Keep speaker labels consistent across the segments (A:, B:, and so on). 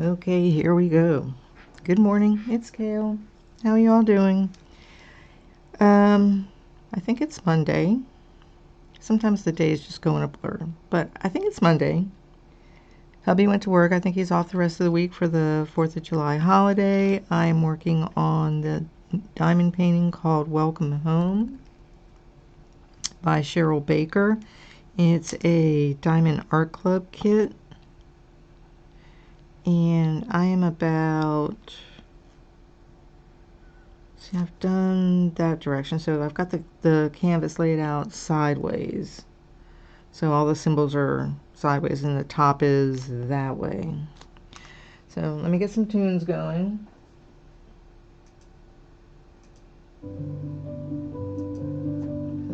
A: Okay, here we go. Good morning, it's Cail. How are y'all doing? I think it's Monday. Sometimes the days just go in a blur, but I think it's Monday. Hubby went to work. I think he's off the rest of the week for the 4th of July holiday. I'm working on the diamond painting called Welcome Home by Cheryl Baker. It's a Diamond Art Club kit. And I am about, see, I've done that direction. So I've got the canvas laid out sideways. So all the symbols are sideways and the top is that way. So let me get some tunes going.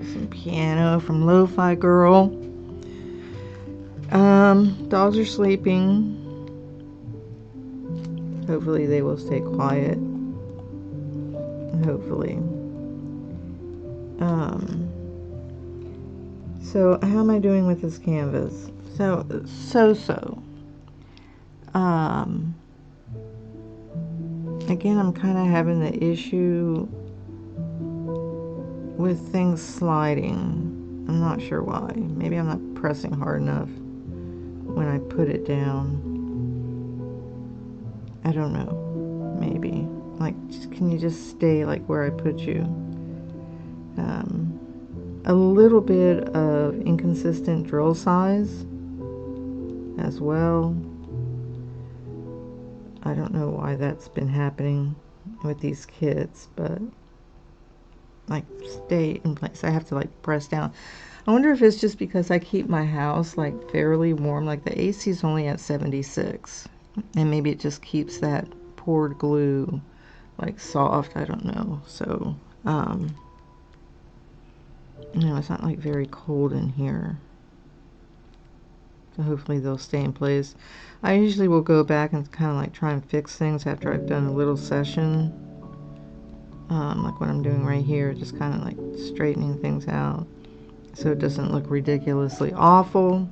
A: Some piano from Lo-Fi Girl. Dogs are sleeping. Hopefully they will stay quiet. Hopefully. So how am I doing with this canvas? So. Again, I'm kind of having the issue with things sliding. I'm not sure why. Maybe I'm not pressing hard enough when I put it down. I don't know. Maybe. Like, can you just stay like where I put you? A little bit of inconsistent drill size as well. I don't know why that's been happening with these kits, but like stay in place. I have to like press down. I wonder if it's just because I keep my house like fairly warm. Like the AC is only at 76, and maybe it just keeps that poured glue like soft. I don't know. So you know, it's not like very cold in here. So hopefully they'll stay in place. I usually will go back and kind of like try and fix things after I've done a little session. Like what I'm doing right here, just kind of like straightening things out so it doesn't look ridiculously awful.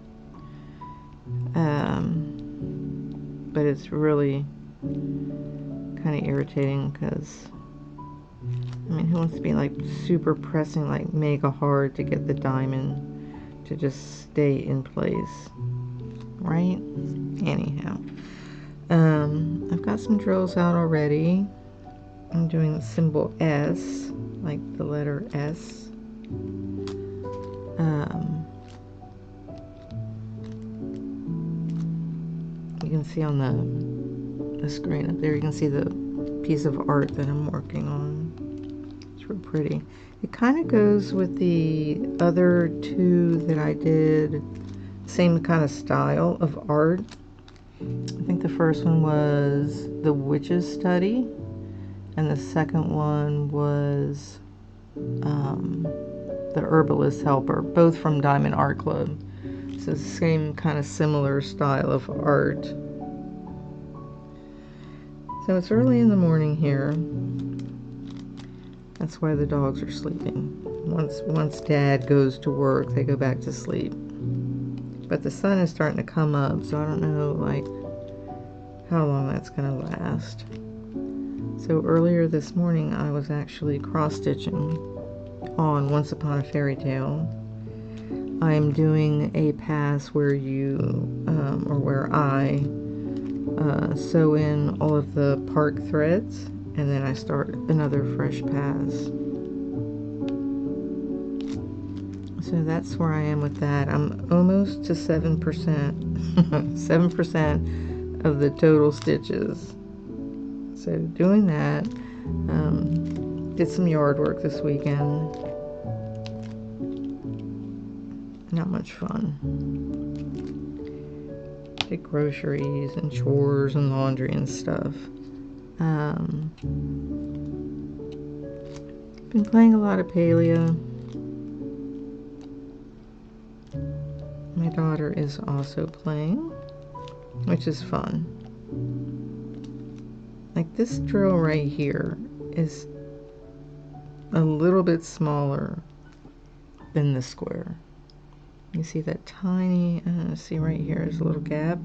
A: But it's really kind of irritating because, I mean, who wants to be like super pressing like mega hard to get the diamond to just stay in place, right? Anyhow, I've got some drills out already. I'm doing the symbol S, like the letter S. You can see on the screen up there, you can see the piece of art that I'm working on. It's real pretty. It kind of goes with the other two that I did, same kind of style of art. I think the first one was The Witch's Study, and the second one was The Herbalist Helper, both from Diamond Art Club. So it's the same kind of similar style of art. So it's early in the morning here. That's why the dogs are sleeping. Once Dad goes to work, they go back to sleep. But the sun is starting to come up, so I don't know like how long that's gonna last. So earlier this morning I was actually cross-stitching on Once Upon a Fairy Tale. I'm doing a pass where you, or where I sew in all of the park threads, and then I start another fresh pass. So that's where I am with that. I'm almost to 7%, 7% of the total stitches. So doing that, did some yard work this weekend. Not much fun. Did groceries and chores and laundry and stuff. Been playing a lot of Palea. My daughter is also playing, which is fun. Like this drill right here is a little bit smaller than the square. You see that tiny, see right here is a little gap.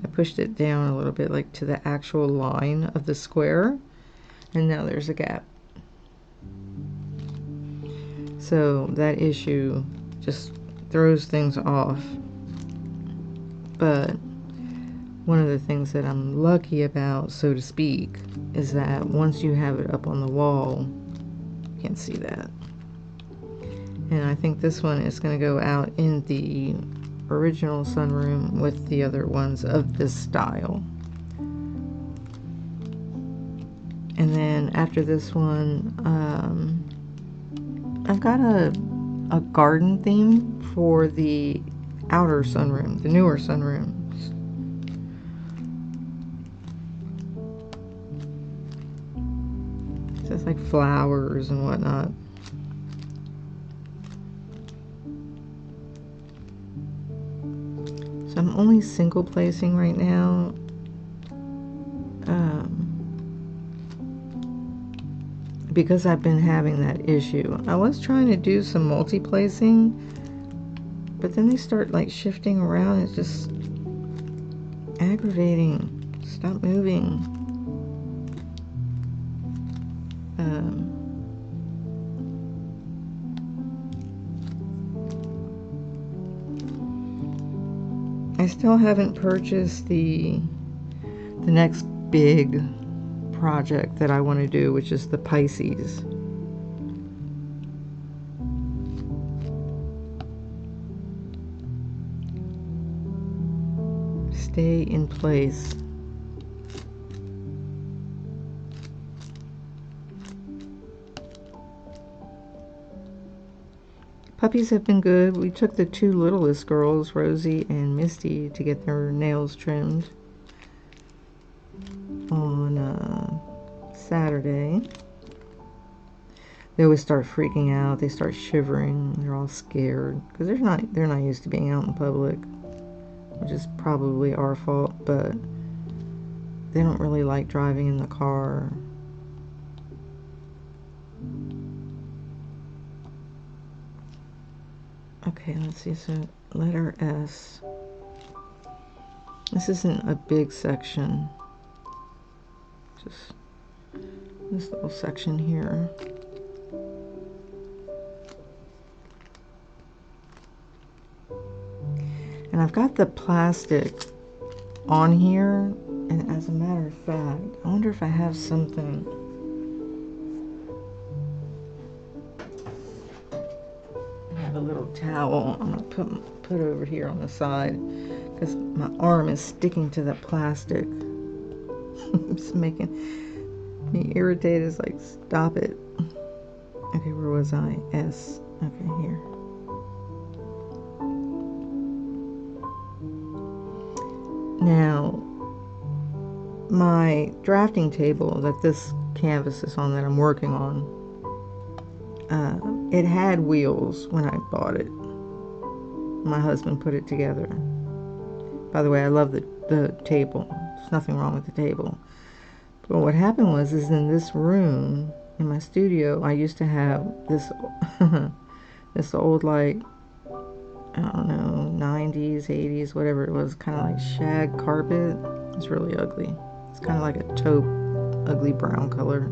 A: I pushed it down a little bit, like to the actual line of the square, and now there's a gap. So that issue just throws things off. But one of the things that I'm lucky about, so to speak, is that once you have it up on the wall, you can't see that. And I think this one is going to go out in the original sunroom with the other ones of this style. And then after this one, I've got a garden theme for the outer sunroom, the newer sunrooms. So it's like flowers and whatnot. So I'm only single placing right now. Because I've been having that issue. I was trying to do some multi-placing, but then they start like shifting around. It's just aggravating. Stop moving. I still haven't purchased the next big project that I want to do, which is the Pisces. Stay in place. Puppies have been good. We took the two littlest girls, Rosie and Misty, to get their nails trimmed on Saturday. They always start freaking out. They start shivering. They're all scared because they're not used to being out in public, which is probably our fault, but they don't really like driving in the car. Okay, let's see. So letter S. This isn't a big section. Just this little section here. And I've got the plastic on here, and as a matter of fact, I wonder if I have something. I have a little towel I'm gonna put over here on the side because my arm is sticking to the plastic. It's making me irritated. It's like, stop it. Okay, where was I? S. Okay, here. Now, my drafting table that this canvas is on, that I'm working on, it had wheels when I bought it. My husband put it together. By the way, I love the table. There's nothing wrong with the table. But what happened was, is in this room, in my studio, I used to have this, this old, like, I don't know, 90s, 80s, whatever it was, kind of like shag carpet. It's really ugly. It's kind of like a taupe, ugly brown color.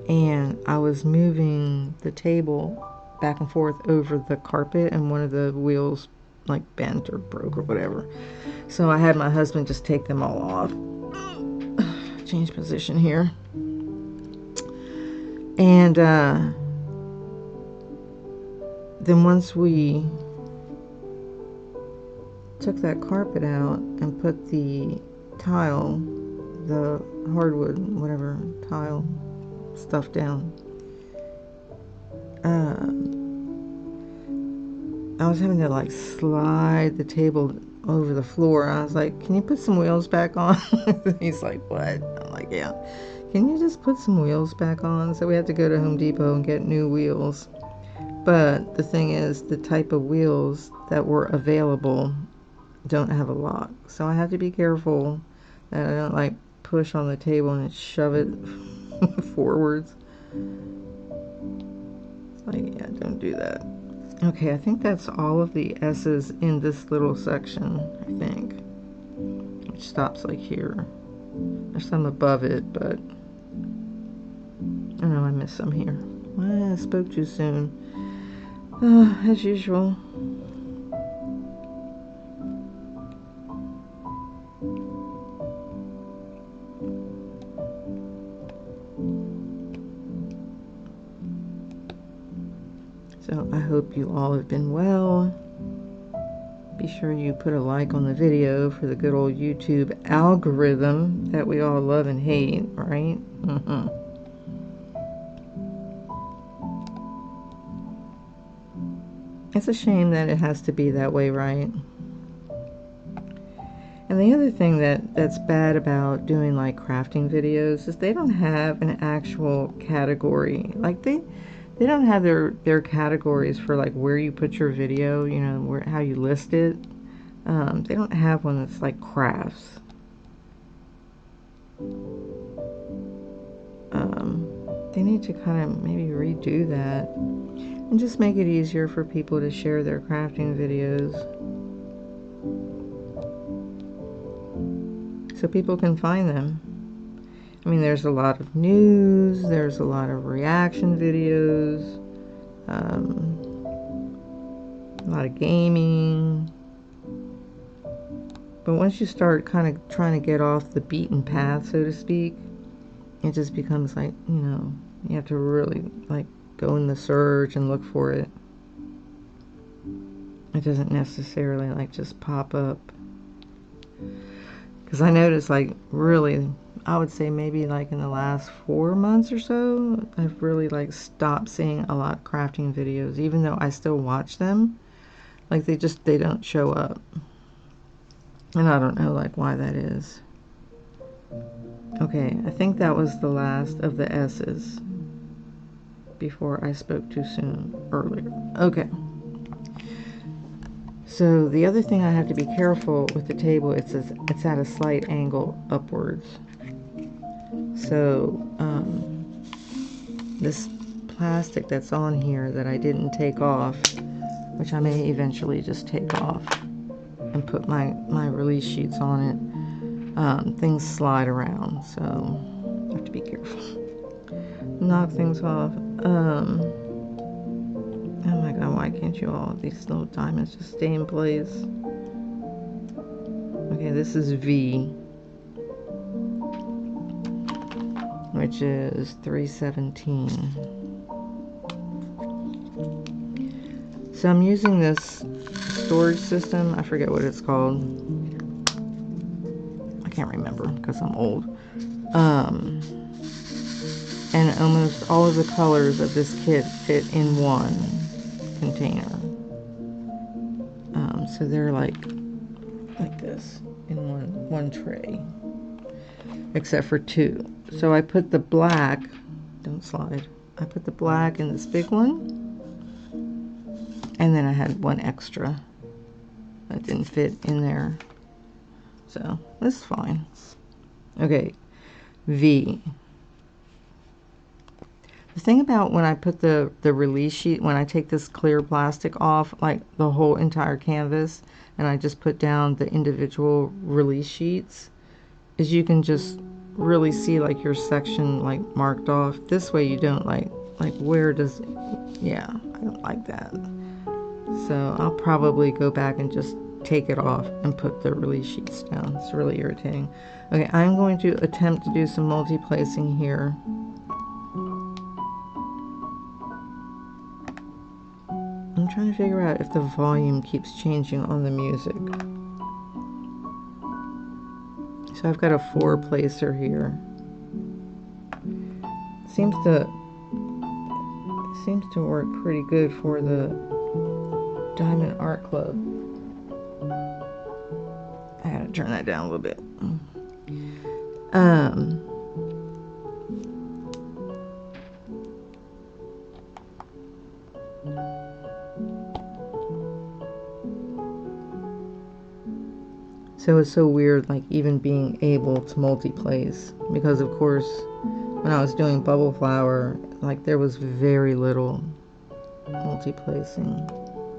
A: And I was moving the table back and forth over the carpet, and one of the wheels like bent or broke or whatever. So I had my husband just take them all off. Change position here. And then once we took that carpet out and put the tile, the hardwood, whatever, tile stuff down, I was having to like slide the table over the floor. I was like, can you put some wheels back on? He's like, what? I'm like, yeah. Can you just put some wheels back on? So we had to go to Home Depot and get new wheels. But the thing is, the type of wheels that were available don't have a lock. So I have to be careful that I don't like push on the table and shove it forwards. It's like, yeah, don't do that. Okay, I think that's all of the S's in this little section, I think. which stops like here. There's some above it, but I know I missed some here. I spoke too soon. As usual. So I hope you all have been well. Be sure you put a like on the video for the good old YouTube algorithm that we all love and hate, right? It's a shame that it has to be that way, right? And the other thing that's bad about doing like crafting videos is they don't have an actual category. Like they don't have their categories for like where you put your video, you know, how you list it. They don't have one that's like crafts. They need to kind of maybe redo that and just make it easier for people to share their crafting videos so people can find them. I mean, there's a lot of news, there's a lot of reaction videos, a lot of gaming. But once you start kind of trying to get off the beaten path, so to speak, it just becomes like, you know, you have to really like go in the search and look for it. It doesn't necessarily like just pop up. Because I noticed like really, I would say maybe like in the last 4 months or so, I've really like stopped seeing a lot of crafting videos, even though I still watch them. Like they don't show up. And I don't know like why that is. Okay, I think that was the last of the S's before I spoke too soon earlier. Okay. So the other thing I have to be careful with the table, it's at a slight angle upwards. So this plastic that's on here that I didn't take off, which I may eventually just take off and put my release sheets on it, things slide around, so I have to be careful. Knock things off. Oh my god, why can't you all, these little diamonds just stay in place? Okay, this is V, which is 317. So I'm using this storage system. I forget what it's called. I can't remember because I'm old. And almost all of the colors of this kit fit in one container. So they're like this in one tray, except for two. So I put the black, don't slide, I put the black in this big one, and then I had one extra that didn't fit in there, so this is fine. Okay, V. The thing about when I put the release sheet, when I take this clear plastic off, like the whole entire canvas, and I just put down the individual release sheets, is you can just really see like your section like marked off. This way you don't like where does, yeah, I don't like that. So I'll probably go back and just take it off and put the release sheets down. It's really irritating. Okay, I'm going to attempt to do some multi-placing here. I'm trying to figure out if the volume keeps changing on the music. So I've got a 4-placer here. Seems to work pretty good for the Diamond Art Club. I gotta turn that down a little bit. So it's so weird, like even being able to multi-place, because of course when I was doing bubble flower, like there was very little multi-placing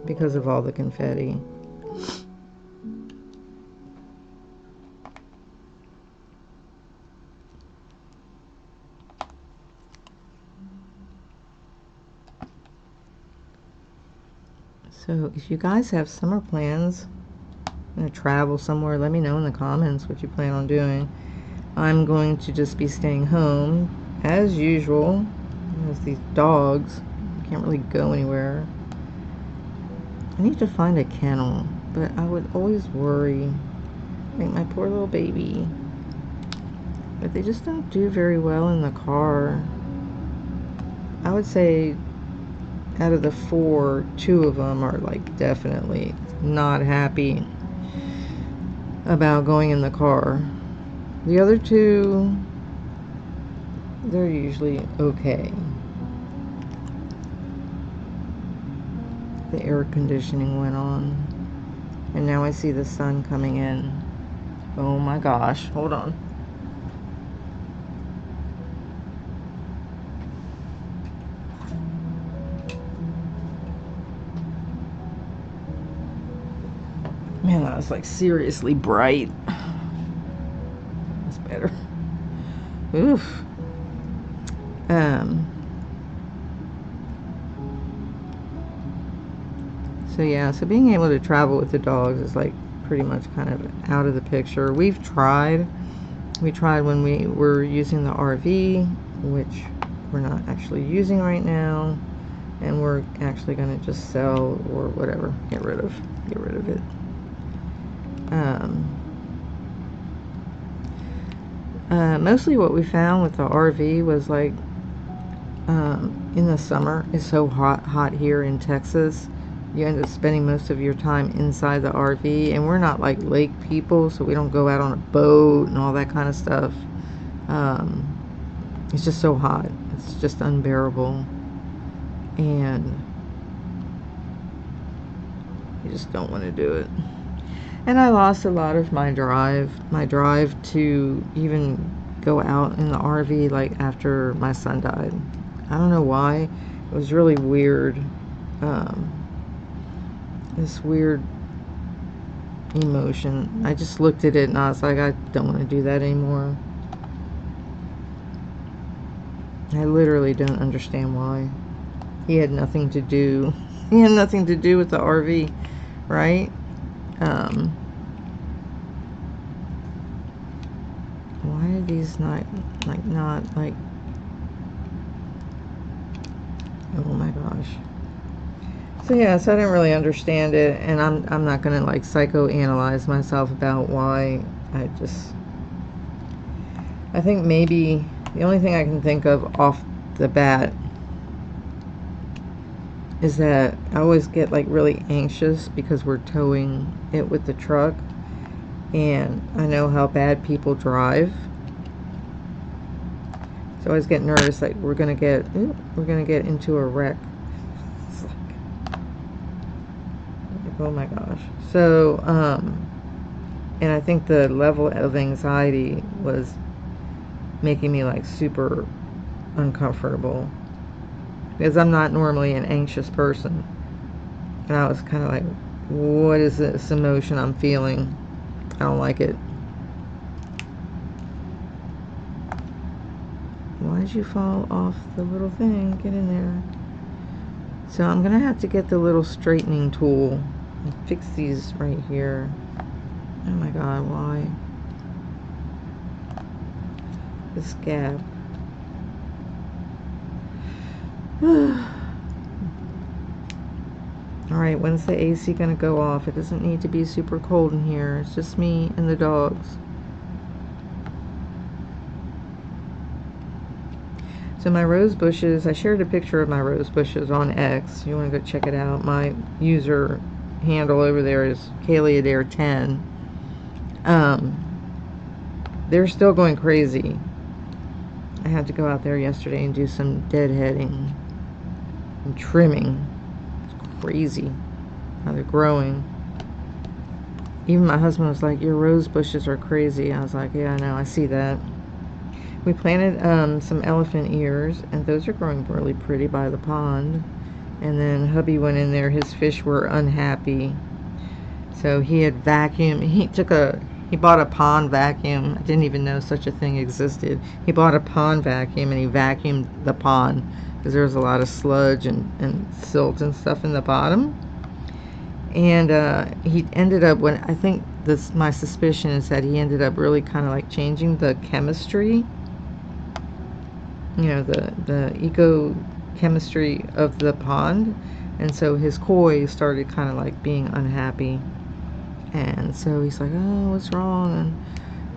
A: because of all the confetti. So if you guys have summer plans, going to travel somewhere, let me know in the comments what you plan on doing. I'm going to just be staying home as usual. There's these dogs. I can't really go anywhere. I need to find a kennel, but I would always worry, like my poor little baby. But they just don't do very well in the car. I would say out of the 4, 2 of them are like definitely not happy about going in the car. The other 2, they're usually okay. The air conditioning went on, and now I see the sun coming in. Oh my gosh, hold on. Man, that was like seriously bright. That's better. Oof. So yeah, so being able to travel with the dogs is like pretty much kind of out of the picture. We tried when we were using the RV, which we're not actually using right now, and we're actually going to just sell or whatever, get rid of it. Mostly what we found with the RV was like in the summer, it's so hot here in Texas, you end up spending most of your time inside the RV, and we're not like lake people, so we don't go out on a boat and all that kind of stuff. It's just so hot, it's just unbearable, and you just don't want to do it. And I lost a lot of my drive to even go out in the RV like after my son died. I don't know why. It was really weird. This weird emotion. I just looked at it and I was like, I don't want to do that anymore. I literally don't understand why. He had nothing to do. He had nothing to do with the RV, right? Why are these not like, oh my gosh. So yeah, so I didn't really understand it, and I'm not gonna like psychoanalyze myself about why. I think maybe the only thing I can think of off the bat is that I always get like really anxious because we're towing it with the truck, and I know how bad people drive. So I always get nervous, like we're gonna get into a wreck. It's like, oh my gosh. So and I think the level of anxiety was making me like super uncomfortable, because I'm not normally an anxious person, and I was kind of like, what is this emotion I'm feeling? I don't like it. Why did you fall off the little thing? Get in there. So I'm gonna have to get the little straightening tool and fix these right here. Oh my god, why? This gap. Alright, when's the AC gonna go off? It doesn't need to be super cold in here. It's just me and the dogs. So my rose bushes, I shared a picture of my rose bushes on X. You want to go check it out. My user handle over there is Cail 10. They're still going crazy. I had to go out there yesterday and do some deadheading and trimming. It's crazy how they're growing. Even my husband was like, your rose bushes are crazy. I was like, yeah, I know, I see that. We planted some elephant ears, and those are growing really pretty by the pond. And then hubby went in there, his fish were unhappy, so he had vacuumed. He bought a pond vacuum. I didn't even know such a thing existed. He bought a pond vacuum and he vacuumed the pond because there was a lot of sludge and silt and stuff in the bottom. And he ended up, when I think this, my suspicion is that he ended up really kind of like changing the chemistry, you know, the eco chemistry of the pond, and so his koi started kind of like being unhappy, and so he's like, oh, what's wrong? And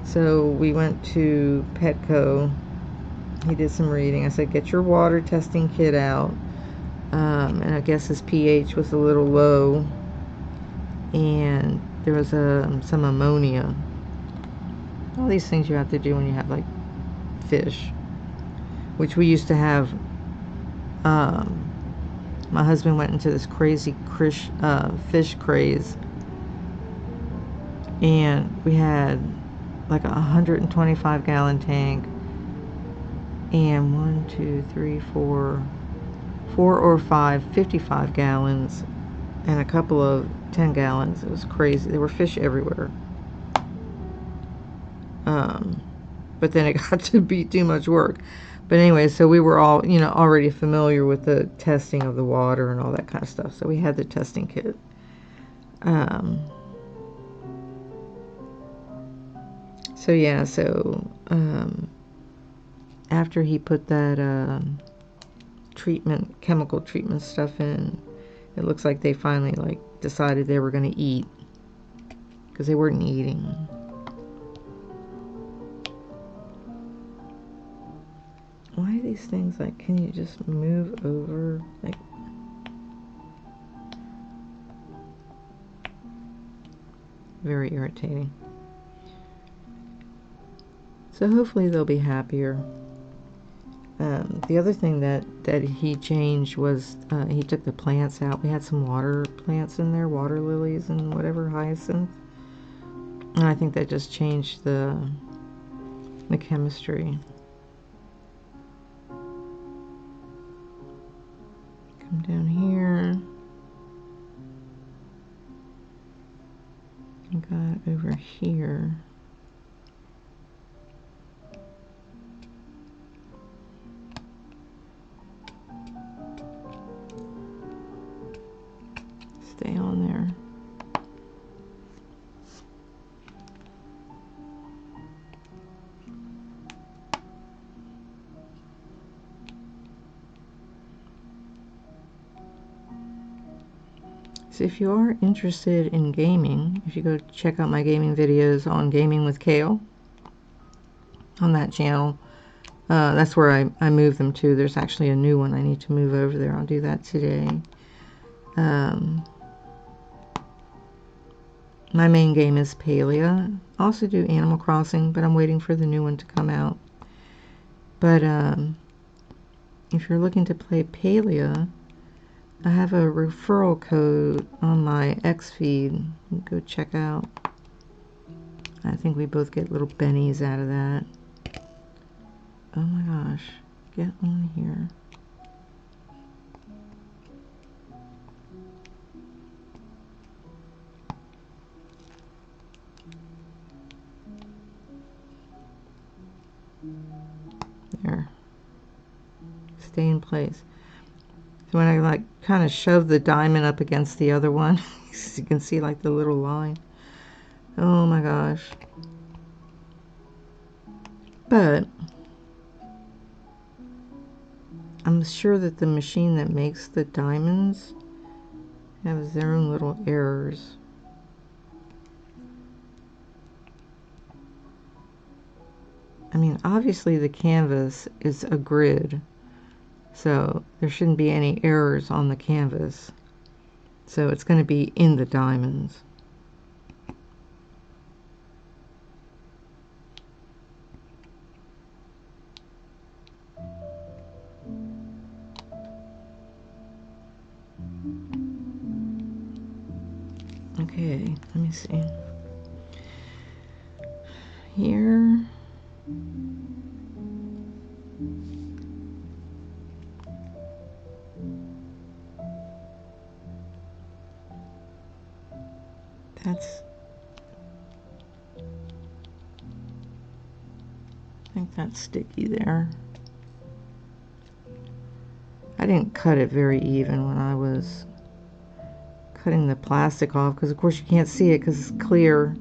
A: so we went to Petco. He did some reading. I said, get your water testing kit out. And I guess his pH was a little low, and there was some ammonia. All these things you have to do when you have like fish, which we used to have. My husband went into this crazy fish craze, and we had like a 125-gallon tank, and 1, 2, 3, 4 or 5 55 gallons, and a couple of 10 gallons. It was crazy. There were fish everywhere. But then it got to be too much work. But anyway, so we were all, you know, already familiar with the testing of the water and all that kind of stuff. So we had the testing kit. So yeah, so after he put that chemical treatment stuff in, it looks like they finally like decided they were going to eat, because they weren't eating. Why are these things like, can you just move over? Like, very irritating. So hopefully they'll be happier. The other thing that he changed was he took the plants out. We had some water plants in there, water lilies and whatever, hyacinth. And I think that just changed the chemistry. Come down here. And got over here. Stay on there. So if you are interested in gaming, if you go check out my gaming videos on Gaming with Cail on that channel, that's where I move them to. There's actually a new one I need to move over there. I'll do that today. My main game is Palia. I also do Animal Crossing, but I'm waiting for the new one to come out. But if you're looking to play Palia, I have a referral code on my X feed. Go check out. I think we both get little bennies out of that. Oh my gosh. Get on here. There. Stay in place. So when I like kind of shove the diamond up against the other one, you can see like the little line. Oh my gosh. But I'm sure that the machine that makes the diamonds has their own little errors. I mean, obviously the canvas is a grid, so there shouldn't be any errors on the canvas. So it's going to be in the diamonds. Okay, let me see. Here. I think that's sticky there. I didn't cut it very even when I was cutting the plastic off because of course you can't see it because it's clear.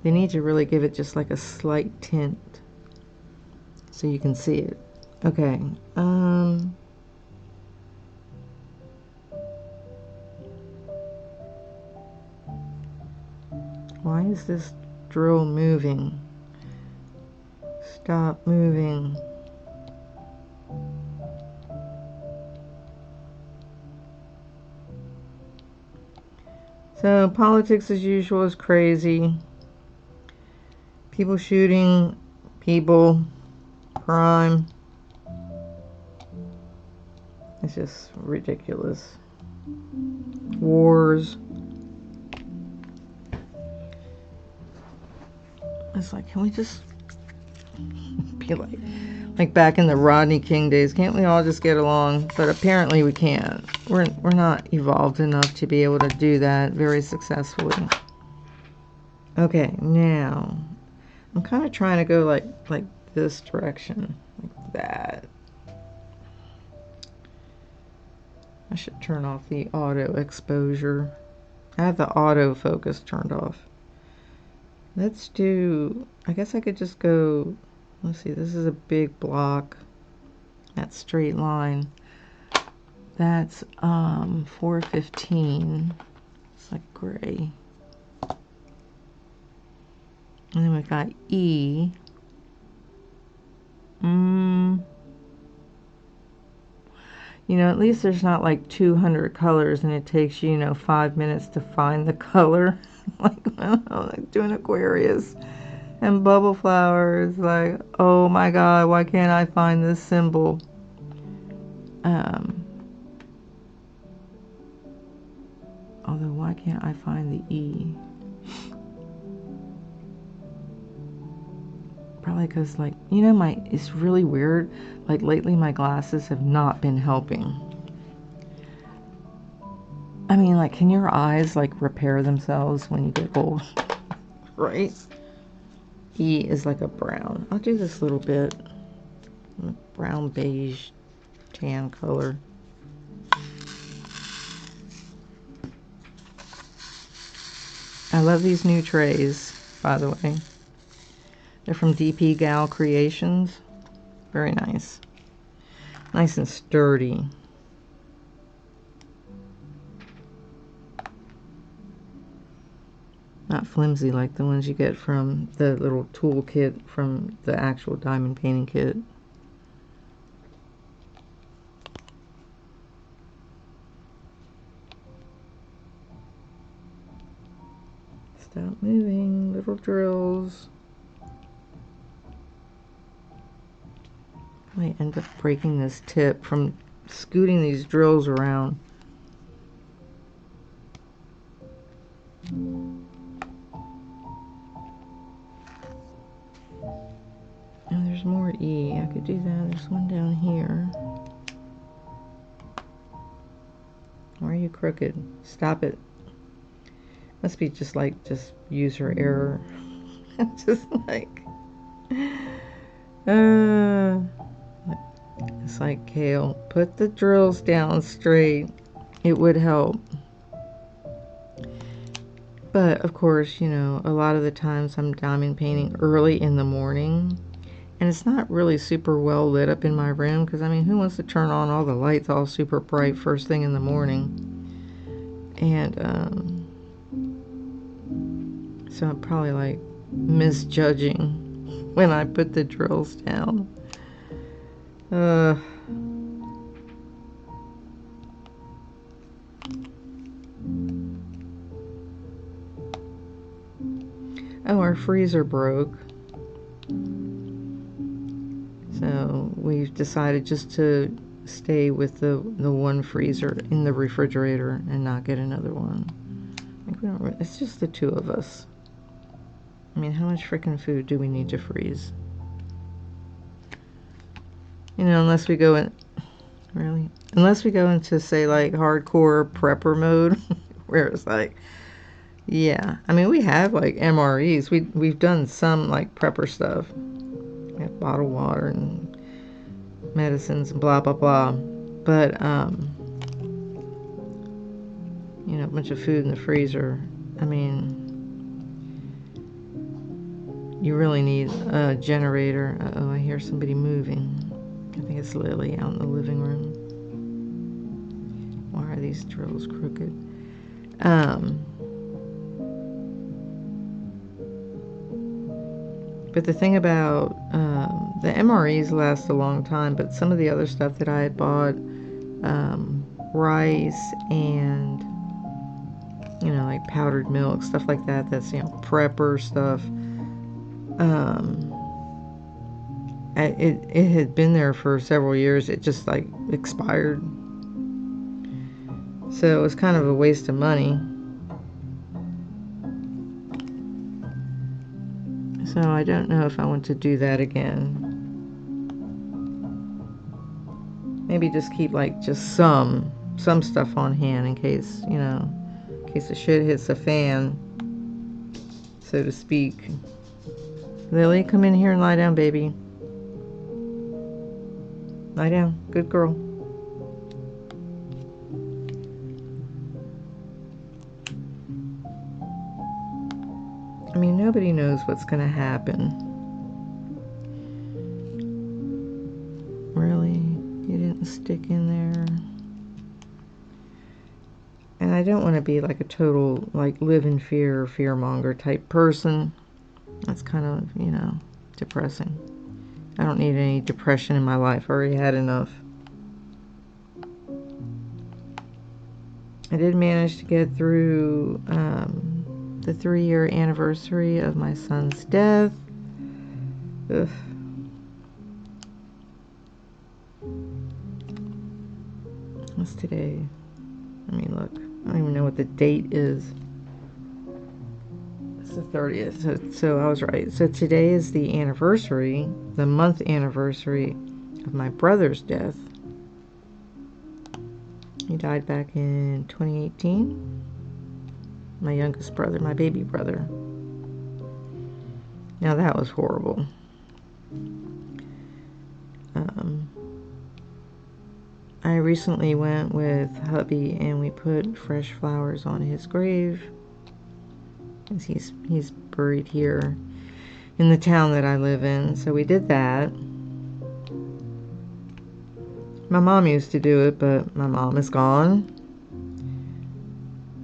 A: They need to really give it just like a slight tint so you can see it. Okay. Why is this drill moving? Stop moving. So politics as usual is crazy. People shooting people, crime. It's just ridiculous. Wars. It's like, can we just be like back in the Rodney King days? Can't we all just get along? But apparently we can't. We're not evolved enough to be able to do that very successfully. Okay, now I'm kind of trying to go like this direction, like that. I should turn off the auto exposure. I have the auto focus turned off. Let's do, I guess I could just go, let's see, this is a big block. That straight line. That's 415. It's like gray. And then we got E. You know, at least there's not like 200 colors and it takes you, you know, 5 minutes to find the color. Like, I don't know, like doing Aquarius and bubble flowers. Like, oh my God, why can't I find this symbol? Although, why can't I find the E? Probably because, like, you know, it's really weird. Like, lately my glasses have not been helping. I mean, like, can your eyes, like, repair themselves when you get old? Right? E is like a brown. I'll do this little bit. Brown, beige, tan color. I love these new trays, by the way. They're from DP Gal Creations. Very nice. Nice and sturdy. Not flimsy like the ones you get from the little tool kit from the actual diamond painting kit. Stop moving, little drills. I might end up breaking this tip from scooting these drills around. And there's more E. I could do that. There's one down here. Why are you crooked? Stop it. Must be just user error. Just like it's like, Cail, put the drills down straight. It would help. But of course, you know, a lot of the times I'm diamond painting early in the morning, and it's not really super well lit up in my room because, I mean, who wants to turn on all the lights all super bright first thing in the morning? And so I'm probably like misjudging when I put the drills down. Oh, our freezer broke. So we've decided just to stay with the one freezer in the refrigerator and not get another one. Like, we don't. It's just the two of us. I mean, how much freaking food do we need to freeze? You know, unless we go in, really, unless we go into, say, like hardcore prepper mode, where it's like, yeah. I mean, we have like MREs. We've done some like prepper stuff. We have bottled water and medicines and blah blah blah. But you know, a bunch of food in the freezer. I mean, you really need a generator. Uh-oh, I hear somebody moving. I think it's Lily out in the living room. Why are these drills crooked? But the thing about the MREs last a long time, but some of the other stuff that I had bought, rice and, you know, like powdered milk, stuff like that, that's, you know, prepper stuff, it had been there for several years. It just like expired. So it was kind of a waste of money. So I don't know if I want to do that again. Maybe just keep like just some stuff on hand in case, you know, in case the shit hits the fan, so to speak. Lily, come in here and lie down, baby. Lie down. Good girl. I mean, nobody knows what's going to happen. Really? You didn't stick in there? And I don't want to be like a total, like, live in fear, fearmonger type person. That's kind of, you know, depressing. I don't need any depression in my life. I already had enough. I did manage to get through the 3-year anniversary of my son's death. Ugh. What's today? I mean, look, I don't even know what the date is. It's the 30th, so I was right. So today is the anniversary, the month anniversary of my brother's death. He died back in 2018. My youngest brother, my baby brother. Now that was horrible. I recently went with hubby and we put fresh flowers on his grave. Because he's buried here in the town that I live in. So we did that. My mom used to do it, but my mom is gone.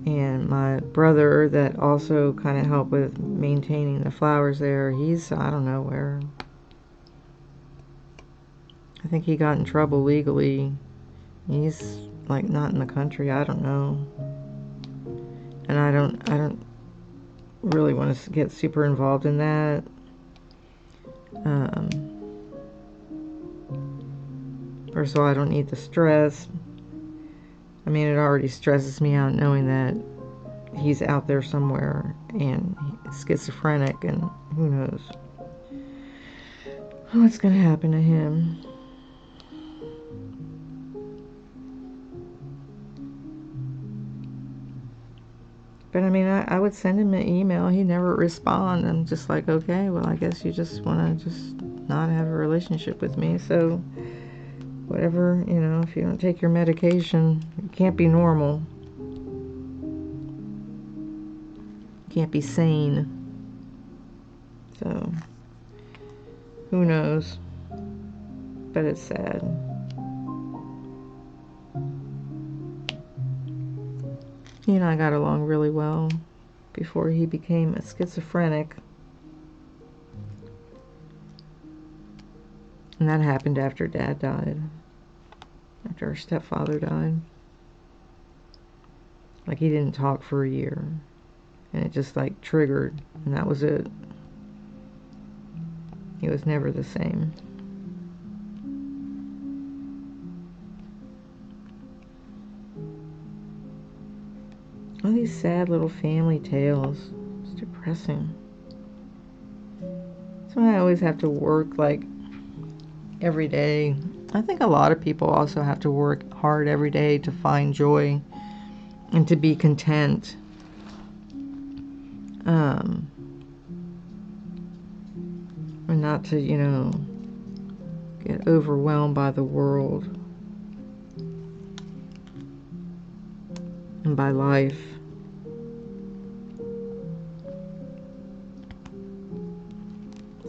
A: And my brother that also kind of helped with maintaining the flowers there, he's, I don't know where. I think he got in trouble legally. He's like not in the country, I don't know. And I don't really want to get super involved in that. First of all, I don't need the stress. I mean, it already stresses me out knowing that he's out there somewhere and he's schizophrenic, and who knows what's going to happen to him. But I mean, I would send him an email. He'd never respond. I'm just like, okay, well, I guess you just want to just not have a relationship with me. So whatever, you know, if you don't take your medication, you can't be normal. You can't be sane. So who knows? But it's sad. He and I got along really well before he became a schizophrenic. And that happened after Dad died. After our stepfather died. Like, he didn't talk for a year. And it just, like, triggered. And that was it. He was never the same. All these sad little family tales. It's depressing. So I always have to work, like, every day. I think a lot of people also have to work hard every day to find joy and to be content. And not to, you know, get overwhelmed by the world. and by life.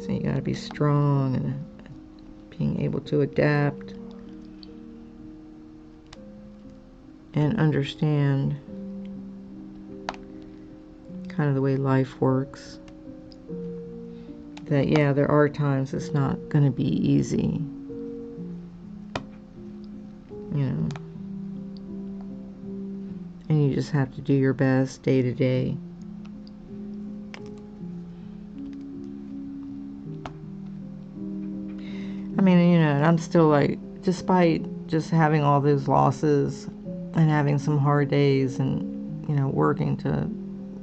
A: So you gotta be strong and being able to adapt and understand kind of the way life works. That, yeah, there are times it's not going to be easy, you know, and you just have to do your best day to day. I mean, you know, and I'm still like, despite just having all those losses and having some hard days and, you know, working to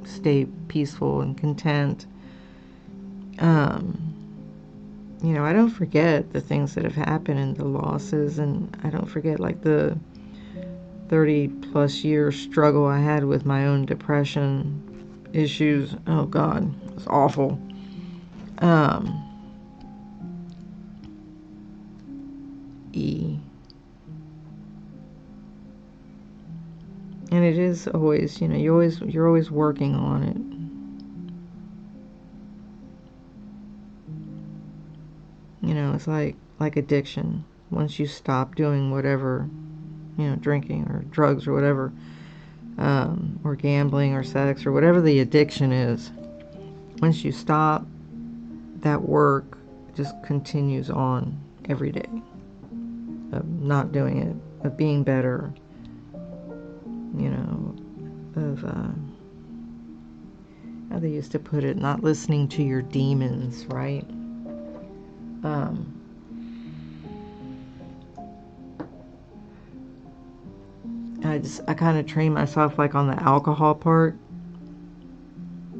A: stay peaceful and content, you know, I don't forget the things that have happened and the losses, and I don't forget like the 30 plus year struggle I had with my own depression issues. Oh God, it was awful. And it is always, you know, you're always working on it. You know, it's like addiction. Once you stop doing whatever, you know, drinking or drugs or whatever, or gambling or sex or whatever the addiction is, once you stop, that work just continues on every day of not doing it, of being better, you know, of how they used to put it, not listening to your demons, right? I kind of trained myself like on the alcohol part,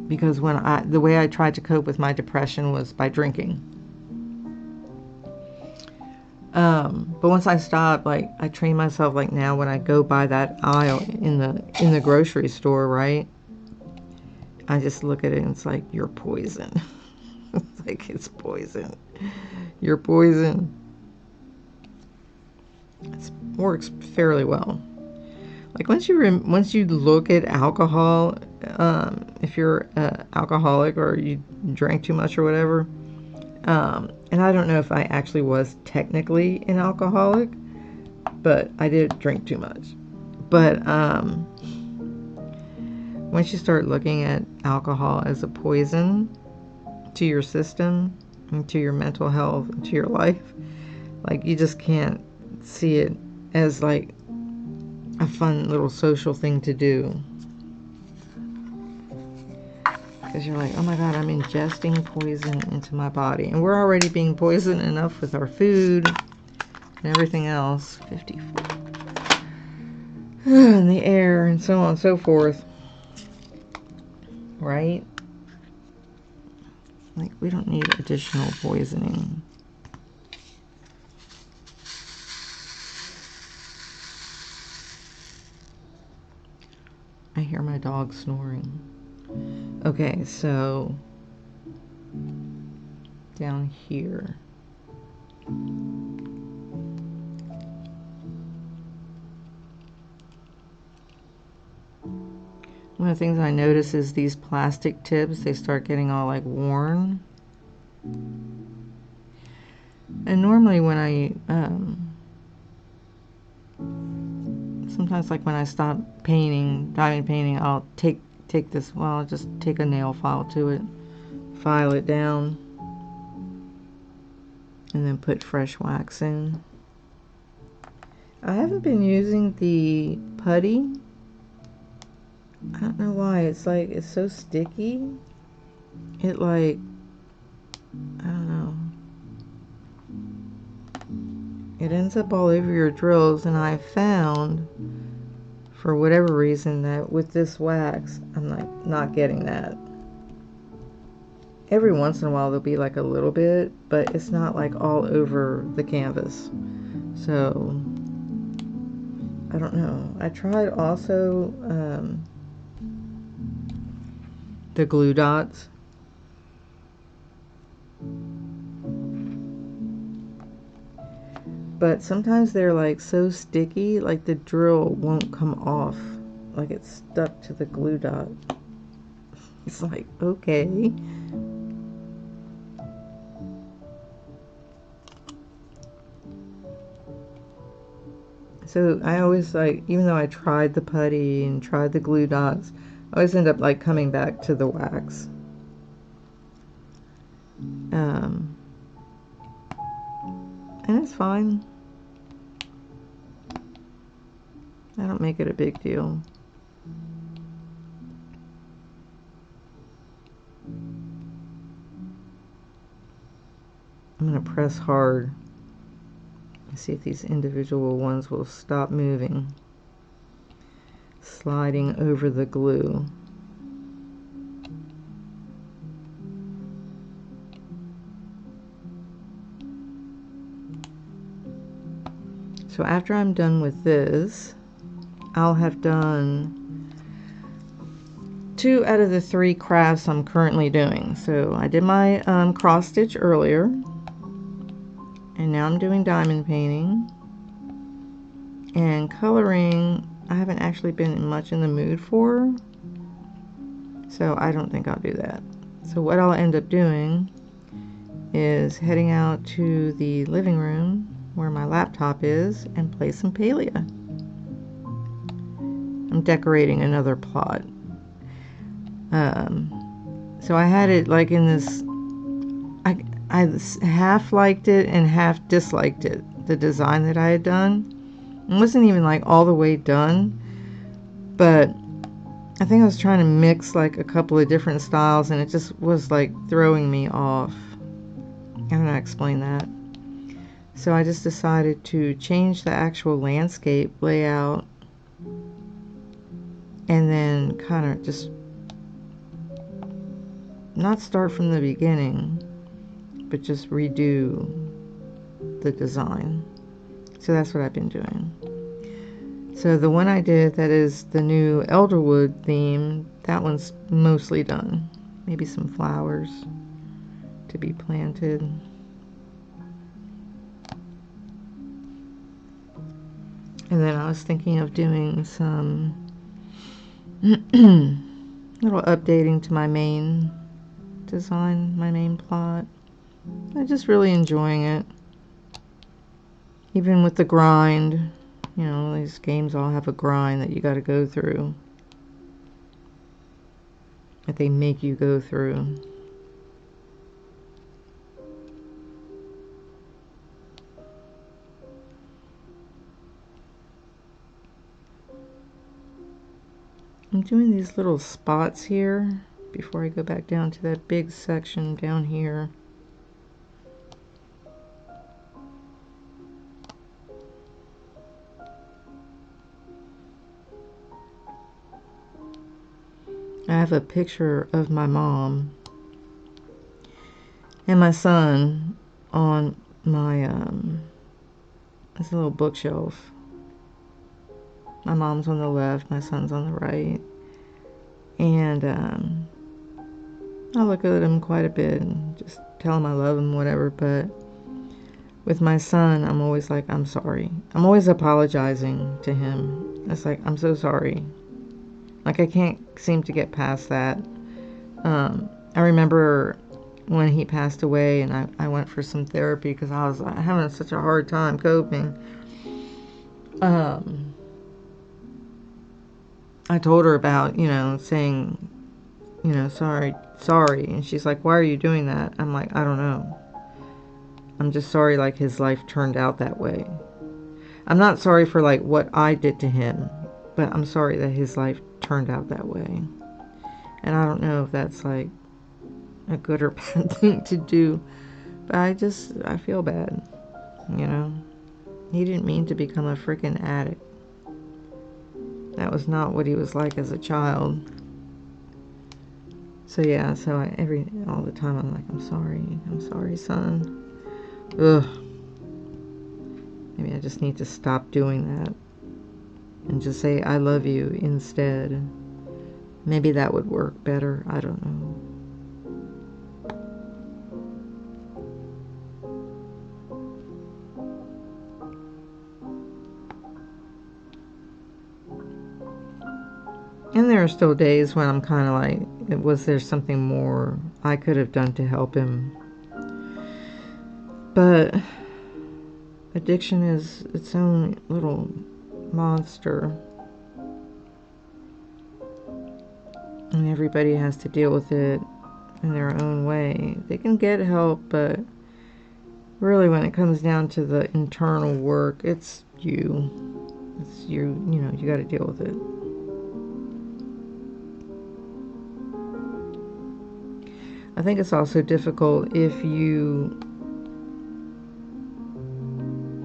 A: because the way I tried to cope with my depression was by drinking. But once I stopped, like I trained myself, like now when I go by that aisle in the grocery store, right? I just look at it and it's like, you're poison. It's like, it's poison. You're poison. It works fairly well. Like once you look at alcohol, if you're alcoholic or you drank too much or whatever, and I don't know if I actually was technically an alcoholic, but I did drink too much. But once you start looking at alcohol as a poison to your system and to your mental health and to your life, like you just can't see it as like a fun little social thing to do, because you're like, oh my God, I'm ingesting poison into my body, and we're already being poisoned enough with our food and everything else. 54 and the air and so on and so forth, right? Like we don't need additional poisoning. I hear my dog snoring. Okay, so down here. One of the things I notice is these plastic tips, they start getting all like worn. And normally when I, sometimes like when I stop painting, diamond painting, I'll take this, well, I'll just take a nail file to it, file it down, and then put fresh wax in. I haven't been using the putty. I don't know why. It's like, it's so sticky. It like, I don't know. It ends up all over your drills, and I found, for whatever reason, that with this wax, I'm like not getting that. Every once in a while there'll be like a little bit, but it's not like all over the canvas. So, I don't know. I tried also the glue dots. But sometimes they're like so sticky, like the drill won't come off like it's stuck to the glue dot. It's like, okay. So I always like, even though I tried the putty and tried the glue dots, I always end up like coming back to the wax. And it's fine. I don't make it a big deal. I'm going to press hard and see if these individual ones will stop moving, sliding over the glue. So after I'm done with this, I'll have done 2 out of the 3 crafts I'm currently doing. So I did my cross stitch earlier, and now I'm doing diamond painting. And coloring, I haven't actually been much in the mood for, so I don't think I'll do that. So what I'll end up doing is heading out to the living room where my laptop is and play some Palia. I'm decorating another plot. So I had it like in this, I half liked it and half disliked it, the design that I had done. It wasn't even like all the way done, but I think I was trying to mix like a couple of different styles and it just was like throwing me off. I don't know how to explain that. So I just decided to change the actual landscape layout and then kind of just not start from the beginning, but just redo the design. So that's what I've been doing. So the one I did that is the new Elderwood theme, that one's mostly done. Maybe some flowers to be planted. And then I was thinking of doing some little updating to my main design, my main plot. I'm just really enjoying it. Even with the grind, you know, these games all have a grind that you got to go through. That they make you go through. I'm doing these little spots here before I go back down to that big section down here. I have a picture of my mom and my son on my this little bookshelf. My mom's on the left, my son's on the right, and I look at him quite a bit and just tell him I love him, whatever. But with my son, I'm always like, I'm sorry. I'm always apologizing to him. It's like, I'm so sorry. Like, I can't seem to get past that. I remember when he passed away and I went for some therapy because I was having such a hard time coping. I told her about, you know, saying, you know, sorry. And she's like, why are you doing that? I'm like, I don't know. I'm just sorry, like, his life turned out that way. I'm not sorry for, like, what I did to him, but I'm sorry that his life turned out that way. And I don't know if that's, like, a good or bad thing to do, but I feel bad, you know? He didn't mean to become a freaking addict. That was not what he was like as a child. So yeah, so all the time I'm like, I'm sorry, son. Ugh. Maybe I just need to stop doing that and just say I love you instead. Maybe that would work better. I don't know. And there are still days when I'm kind of like, was there something more I could have done to help him? But addiction is its own little monster. And everybody has to deal with it in their own way. They can get help, but really when it comes down to the internal work, it's you. It's you know, you got to deal with it. I think it's also difficult if you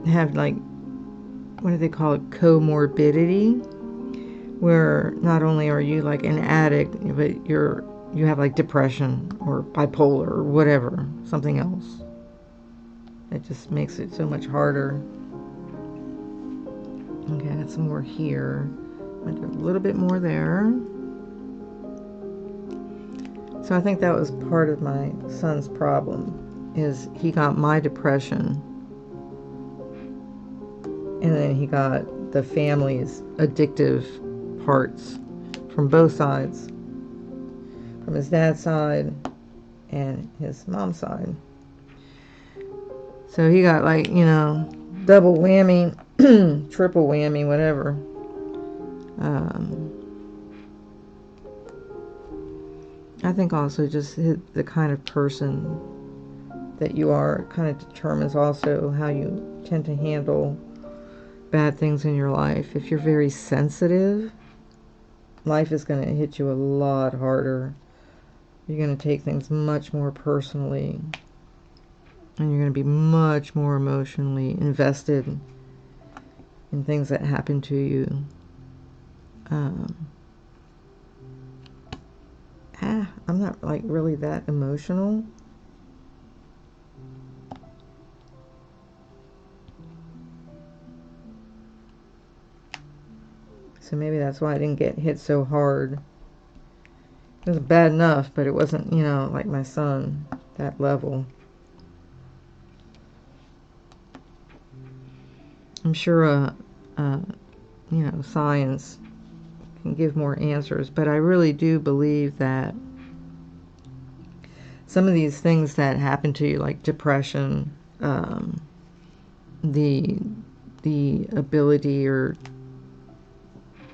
A: have, like, what do they call it, comorbidity, where not only are you like an addict, but you have like depression or bipolar or whatever, something else. It just makes it so much harder. Okay, I got some more here. I'm gonna do a little bit more there. So I think that was part of my son's problem, is he got my depression, and then he got the family's addictive parts from both sides, from his dad's side and his mom's side. So he got, like, you know, double whammy, triple whammy, whatever. I think also just the kind of person that you are kind of determines also how you tend to handle bad things in your life. If you're very sensitive, life is going to hit you a lot harder. You're going to take things much more personally, and you're going to be much more emotionally invested in things that happen to you. I'm not like really that emotional. So maybe that's why I didn't get hit so hard. It was bad enough, but it wasn't, you know, like my son, that level. I'm sure, you know, science can give more answers, but I really do believe that some of these things that happen to you, like depression, the ability or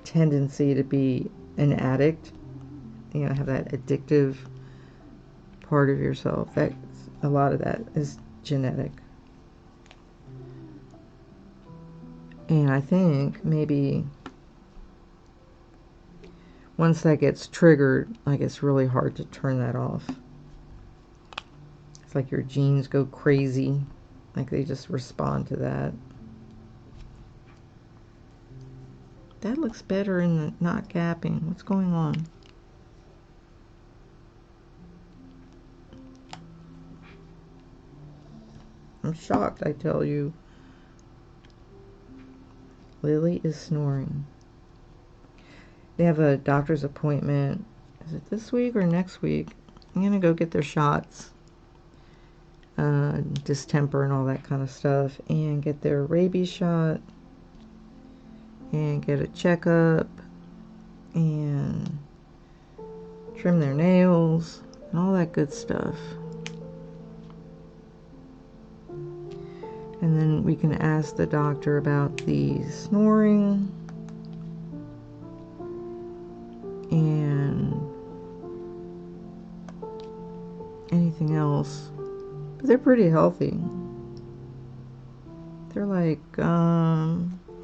A: tendency to be an addict, you know, have that addictive part of yourself, that a lot of that is genetic. And I think maybe once that gets triggered, like, it's really hard to turn that off. It's like your genes go crazy, like they just respond to that. That looks better in the not gapping. What's going on? I'm shocked, I tell you. Lily is snoring. They have a doctor's appointment. Is it this week or next week? I'm going to go get their shots. Distemper and all that kind of stuff. And get their rabies shot. And get a checkup. And trim their nails. And all that good stuff. And then we can ask the doctor about the snoring and anything else. But they're pretty healthy. They're like 4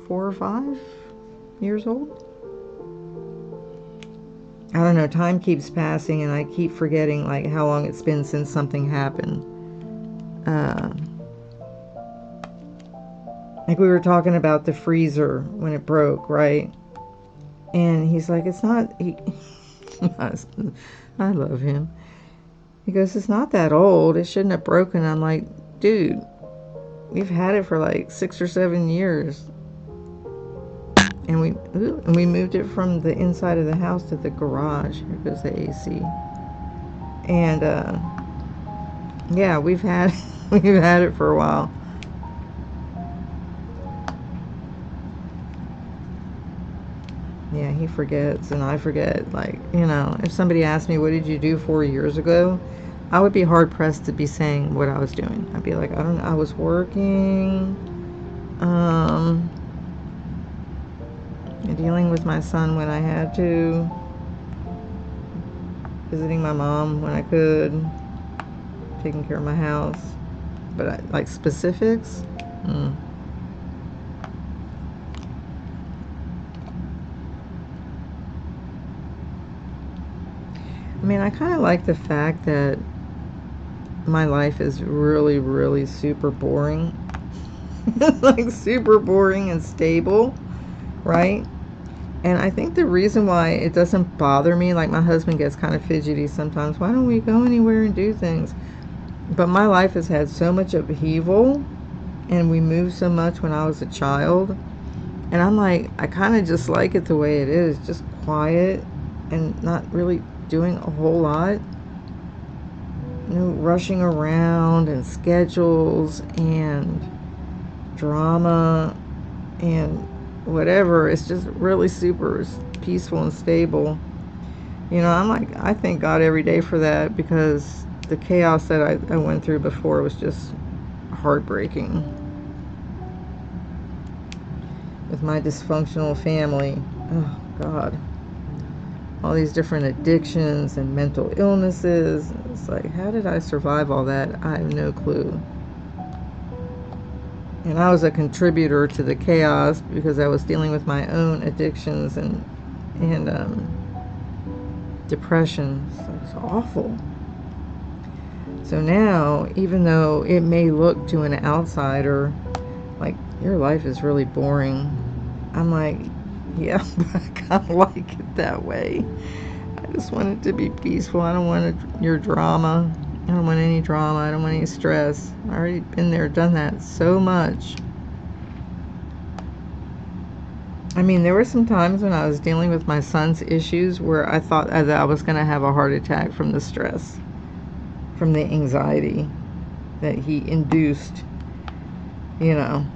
A: or 5 years old. I don't know, time keeps passing and I keep forgetting like how long it's been since something happened. Like we were talking about the freezer when it broke, right? And he's like, it's not, I love him. He goes, it's not that old. It shouldn't have broken. I'm like, dude, we've had it for like 6 or 7 years. And we moved it from the inside of the house to the garage. Here goes the AC. And, yeah, we've had it for a while. Yeah, he forgets and I forget. Like, you know, if somebody asked me, what did you do 4 years ago? I would be hard pressed to be saying what I was doing. I'd be like, I don't know, I was working, dealing with my son when I had to, visiting my mom when I could, taking care of my house. But like specifics, I mean, I kind of like the fact that my life is really, really super boring. Like super boring and stable, right? And I think the reason why it doesn't bother me, like my husband gets kind of fidgety sometimes, why don't we go anywhere and do things? But my life has had so much upheaval, and we moved so much when I was a child. And I'm like, I kind of just like it the way it is, just quiet and not really doing a whole lot. You know, rushing around and schedules and drama and whatever. It's just really super peaceful and stable. You know, I'm like, I thank God every day for that, because the chaos that I went through before was just heartbreaking. With my dysfunctional family, oh God, all these different addictions and mental illnesses. It's like, how did I survive all that? I have no clue. And I was a contributor to the chaos because I was dealing with my own addictions and depression. So it's awful. So now, even though it may look to an outsider like your life is really boring, I'm like, yeah, but I kind of like it that way. I just want it to be peaceful. I don't want your drama. I don't want any drama. I don't want any stress. I've already been there, done that so much. I mean, there were some times when I was dealing with my son's issues where I thought that I was going to have a heart attack from the stress, from the anxiety that he induced, you know.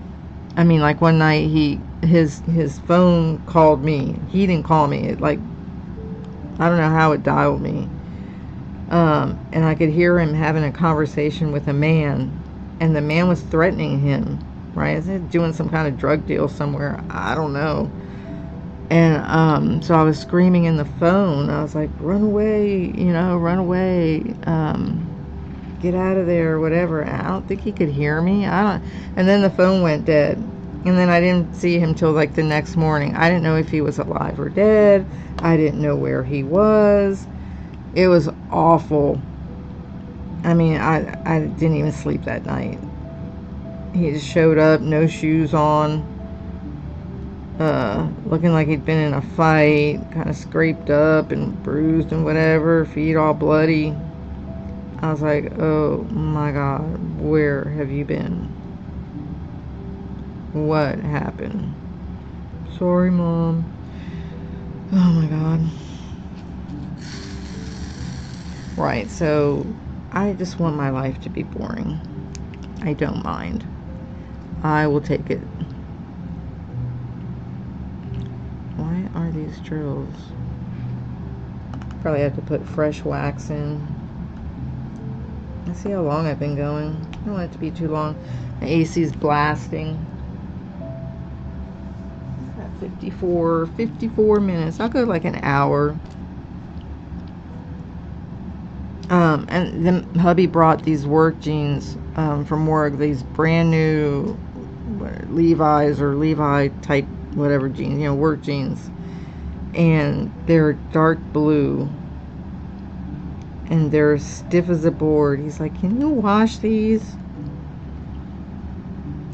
A: I mean, like one night his phone called me. He didn't call me. It, like, I don't know how it dialed me. And I could hear him having a conversation with a man, and the man was threatening him, right? Is he doing some kind of drug deal somewhere? I don't know. And so I was screaming in the phone. I was like, run away, you know, run away, get out of there, or whatever. And I don't think he could hear me. And then the phone went dead. And then I didn't see him till like the next morning. I didn't know if he was alive or dead. I didn't know where he was. It was awful. I mean, I didn't even sleep that night. He just showed up, no shoes on, looking like he'd been in a fight, kind of scraped up and bruised and whatever, feet all bloody. I was like, oh my God, where have you been? What happened? Sorry, Mom. Oh my God. Right, so I just want my life to be boring. I don't mind. I will take it. Why are these drills? Probably have to put fresh wax in. Let's see how long I've been going. I don't want it to be too long. The AC's blasting. 54 minutes. I'll go like an hour. And then hubby brought these work jeans from work. These brand new Levi's or Levi type whatever jeans, you know, work jeans. And they're dark blue. And they're stiff as a board. He's like, can you wash these?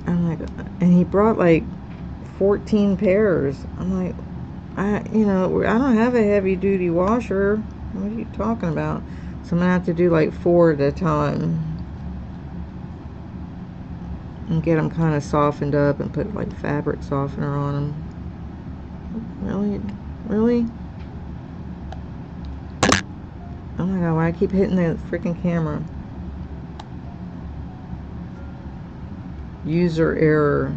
A: I'm like, and he brought like 14 pairs. I'm like, I don't have a heavy duty washer. What are you talking about? So I'm gonna have to do like 4 at a time and get them kind of softened up and put like fabric softener on them. Really? Oh my God, why I keep hitting the freaking camera? User error.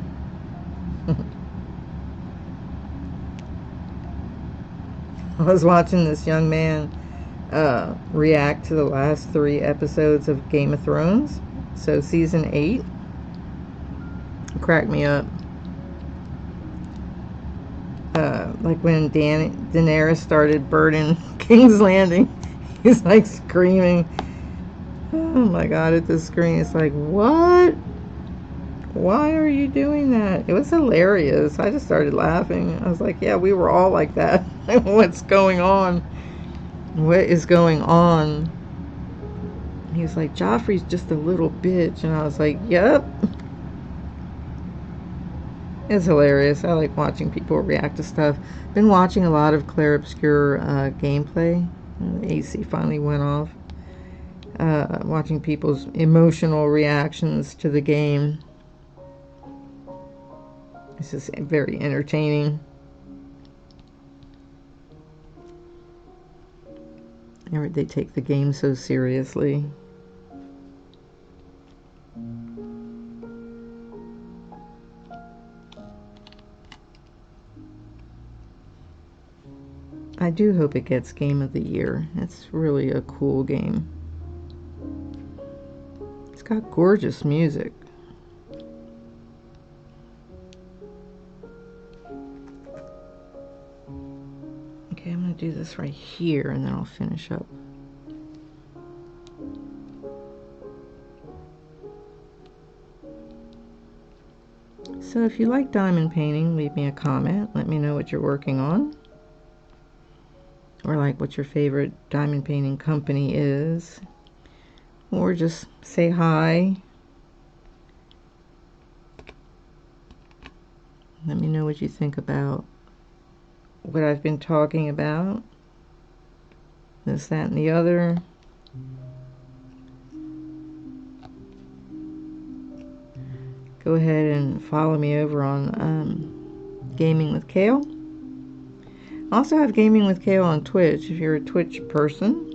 A: I was watching this young man react to the last 3 episodes of Game of Thrones. So season 8. It cracked me up. Like when Daenerys started burning King's Landing. He's like screaming. Oh my god, at the screen. It's like, what? Why are you doing that? It was hilarious. I just started laughing. I was like, yeah, we were all like that. What's going on? What is going on? He was like, Joffrey's just a little bitch. And I was like, yep. It's hilarious. I like watching people react to stuff. Been watching a lot of Claire Obscure gameplay. The AC finally went off. Watching people's emotional reactions to the game. It's just very entertaining. They take the game so seriously. I do hope it gets Game of the Year. It's really a cool game. It's got gorgeous music. Okay, I'm going to do this right here and then I'll finish up. So if you like diamond painting, leave me a comment. Let me know what you're working on. Or like what your favorite diamond painting company is. Or just say hi. Let me know what you think about what I've been talking about. This, that, and the other. Go ahead and follow me over on Gaming with Cail. I also have Gaming with Cail on Twitch if you're a Twitch person.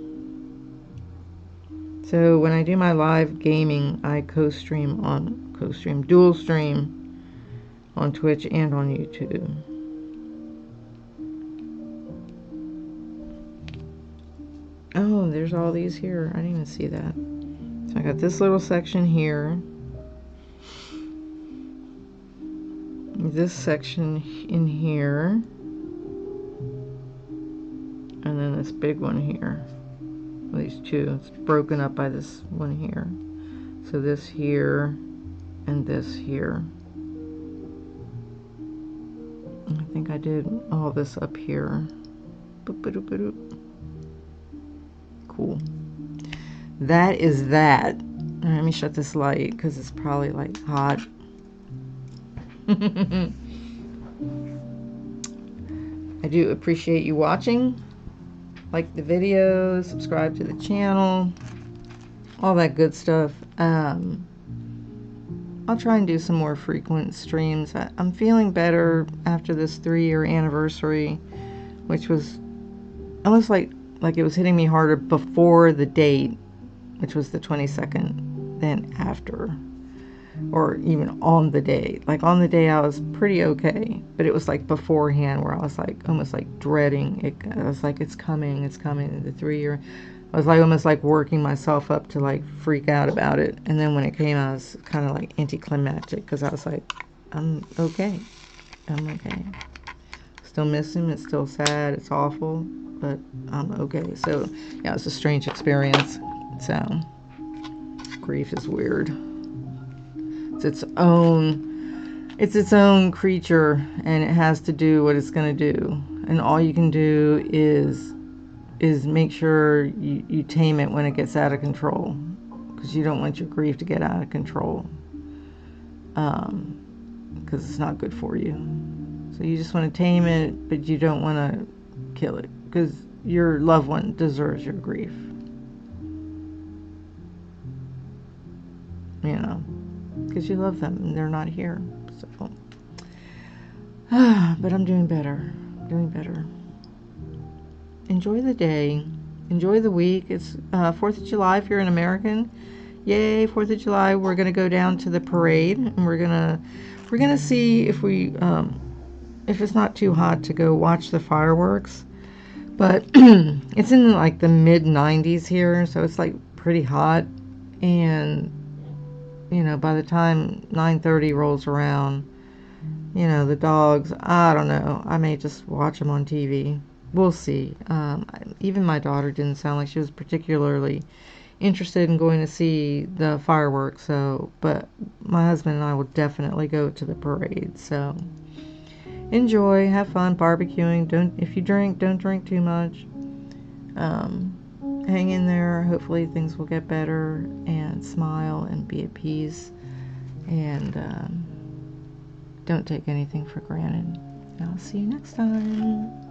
A: So when I do my live gaming, I dual stream on Twitch and on YouTube. Oh, there's all these here. I didn't even see that. So I got this little section here. This section in here. And then this big one here. Well, these two. It's broken up by this one here. So this here and this here. I think I did all this up here. Cool. That is that. Let me shut this light because it's probably like hot. I do appreciate you watching. Like the video, subscribe to the channel, all that good stuff. I'll try and do some more frequent streams. I'm feeling better after this 3-year anniversary, which was almost like it was hitting me harder before the date, which was the 22nd, than after, or even on the day. Like on the day I was pretty okay, but it was like beforehand where I was like almost like dreading it. I was like, it's coming, the 3-year. I was like almost like working myself up to like freak out about it. And then when it came, I was kind of like anticlimactic because I was like, I'm okay. Still miss him. It's still sad. It's awful, but I'm okay. So yeah, it's a strange experience. So grief is weird. It's its own creature, and it has to do what it's going to do. And all you can do is make sure you tame it when it gets out of control, because you don't want your grief to get out of control, because it's not good for you. So you just want to tame it, but you don't want to kill it, because your loved one deserves your grief. You know, because you love them and they're not here. So, but I'm doing better. Enjoy the day. Enjoy the week. It's 4th of July if you're an American. Yay, 4th of July. We're going to go down to the parade, and we're going to see if we if it's not too hot to go watch the fireworks. But it's in like the mid 90s here, so it's like pretty hot. And you know, by the time 9:30 rolls around, you know, the dogs, I don't know, I may just watch them on TV. We'll see. Even my daughter didn't sound like she was particularly interested in going to see the fireworks, so, but my husband and I will definitely go to the parade. So enjoy, have fun barbecuing. If you drink, don't drink too much. Hang in there. Hopefully things will get better, and smile and be at peace, and don't take anything for granted. I'll see you next time.